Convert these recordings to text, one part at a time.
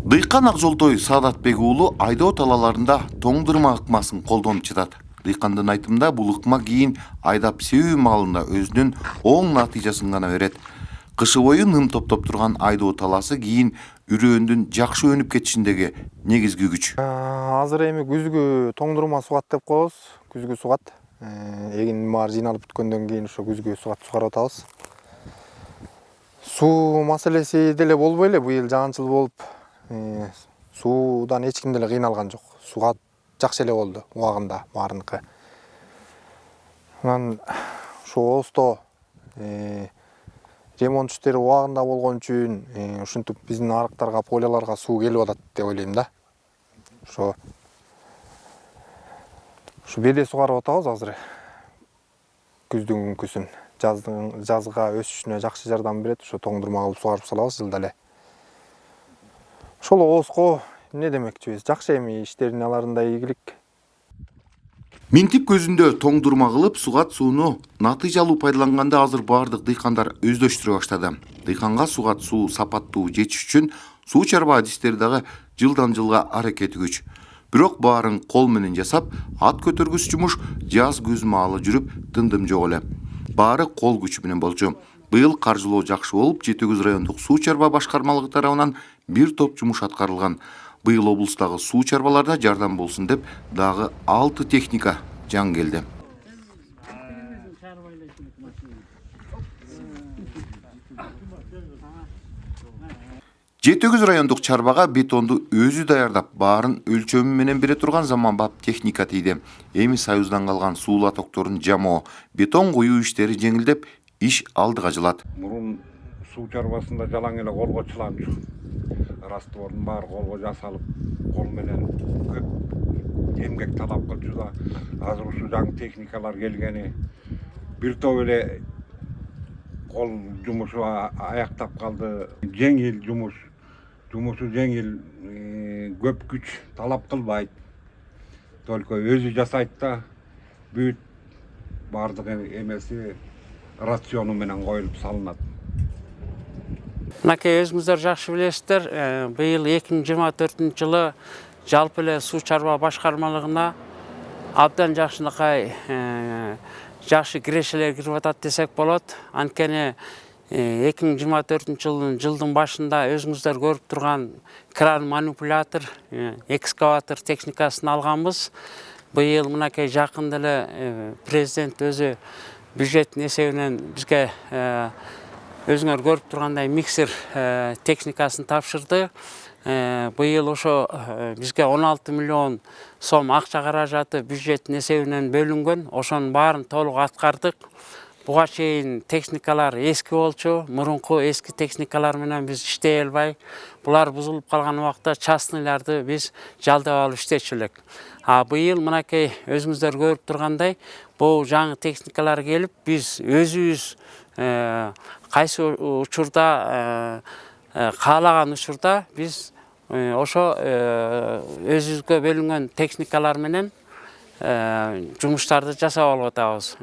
Дыйкан Акжолтой Саадатбек уулу айдоо талаларында тоңдурма ыкмасын колдонуп жатат. Дыйкандын айтымында бул ыкма кийин айдап себүү маалында өзүнүн оң натыйжасын гана берет. Кышы бою ным топтоп турган айдоо таласы кийин үрөөндүн жакшы өнүп кетишиндеги негизги күч. Азыр эми күзгү тоңдурма сугат деп коебуз. Күзгү сугат. Эгин баары жыйналып бүткөндөн кийин ошо күзгү сугат сугарып атабыз. Суу маселеси деле болбой эле, быйыл жаганчыл болуп, суудан эч ким деле кыйналган жок. Сугат жакшы эле болду убагында баарыныкы. Анан ошо Оосто ремонт иштери убагында болгон үчүн ушинтип биздин арыктарга, поляларга суу келип атат деп ойлойм да. Ошо беде сугарып атабыз азыр. Күздүн күнкүсүн, жазга өсүшүнө жакшы жардам берет. Ошо тоңдурма кылып сугарып салабыз жылда эле. Ошол Ооско эмне демекчибиз? Жакшы эми иштерин аларында ийгилик. Минтип көзүндө тоңдурма кылып сугат сууну натыйжалуу пайдаланганда азыр баардык дыйкандар өздөштүрө баштады. Дыйканга сугат суу сапаттуу жетиш үчүн суу чарба адистери дагы жылдан жылга аракети күч. Бирок баарын кол менен жасап, ат көтөргүч жумуш жаз көз маалы жүрүп тындым жок эле. Баары кол күчү менен болчу. Быйыл каржылоо жакшы болуп, Жети Көз райондук суу чарба башкармалыгы тарабынан бир топ жумуш аткарылган. Быйыл облустагы суу чарбаларда жардам болсун деп дагы 6 техника жан келди. Жети Көз райондук чарбага бетонду өзү даярдап, баарын өлчөмү менен бере турган заманбап техника тийди. Эми Союздан калган суу лотокторун жамоо, бетон куюу иштери жеңилдеп, иш алдыга жылат. Мурун суу чарбасында жалаң эле колго чыланчу. Раствордун баары колго жасалып, кол менен көп эмгек талап кылчу да. Азыр ушу жаңы техникалар келгени бир топ эле кол жумушу аяктап калды. Жеңил жумушу жеңил, көп күч талап кылбайт. Только өзү жасайт да, бүт бардык эмеси рациону менен коюлуп салынат. Мынакей өзүңүздөр жакшы билесиздер, быйыл 2024-жылы жалпы эле суу чарба башкармалыгына абдан жакшынакай жакшы кирешелер кирип атат десек болот. Анткени 2024-жылдын башында өзүңүздөр көрүп турган кран манипулятор, экскаватор техникасын алганбыз. Быйыл мынакей жакында эле президент өзү бюджеттин эсебинен бизге өзүңөр көрүп тургандай миксер техникасын тапшырды. Быйыл ошо бизге 16 миллион сом акча каражаты бюджеттин эсебинен бөлүнгөн. Ошонун баарын толук аткардык. Буга чейин техникалар эски болчу, мурунку эски техникалар менен биз иштей албай, булар бузулуп калган убакта частныйларды биз жалдап алып иштечү элек. Быйыл мынакей өзүңүздөр көрүп тургандай, бул жаңы техникалар келип, биз өзүбүз кайсы учурда каалаган учурда биз ошо өзүбүзгө бөлүнгөн техникалар менен жумуштарды жасап алып атабыз.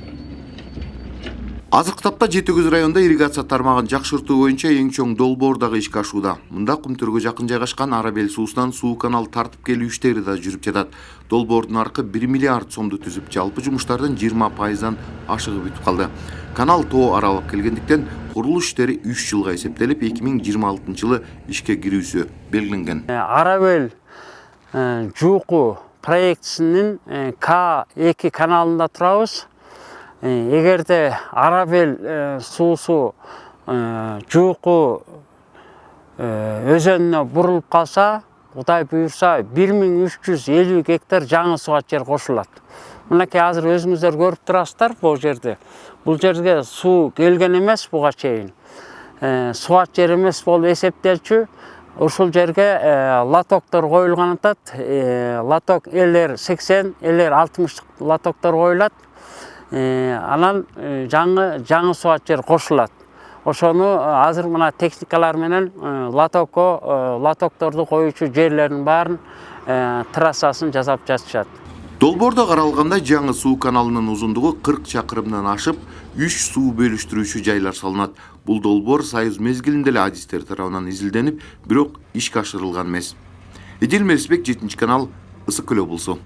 Азыркы тапта Жети Көз районунда ирригация тармагын жакшыртуу боюнча эң чоң долбоор дагы ишке ашууда. Мында Кумтөргө жакын жайгашкан Арабел суусунан суу канал тартып келүү иштери да жүрүп жатат. Долбоордун аркы 1 миллиард сомду түзүп, жалпы жумуштардын 20%дан ашыгып бүтүп калды. Канал тоо аралап келгендиктен курулуш иштери 3 жылга эсептелип, 2026-жылы ишке кирүүсү белгиленген. Арабел Жуку проектисинин К2 каналында турабыз. Эгерде Арабел суусу Жуку өзөнүнө бурулуп калса, Кудай буйрса 1350 гектар жаңы сугат жер кошулат. Мынакей азыр өзүңүздөр көрүп турасыздар бул жерде. Бул жерге суу келген эмес буга чейин. Сугат жер эмес болуп эсептелчү. Ушул жерге лотоктор коюлган атат. Лоток LR80, LR60 лотоктор коюлат. Анан жаңы сугат жер кошулат. Ошону азыр мына техникалар менен лотокторду коюучу жерлердин баарын трассасын жасап жатышат. Долбоордо каралганда жаңы суу каналынын узундугу 40 чакырымдан ашып, 3 суу бөлүштүрүүчү жайлар салынат. Бул долбоор Союз мезгилинде эле адистер тарабынан изилденип, бирок ишке ашырылган эмес. Эдил Мелисбек, 7 канал, Ысык Көл облусу.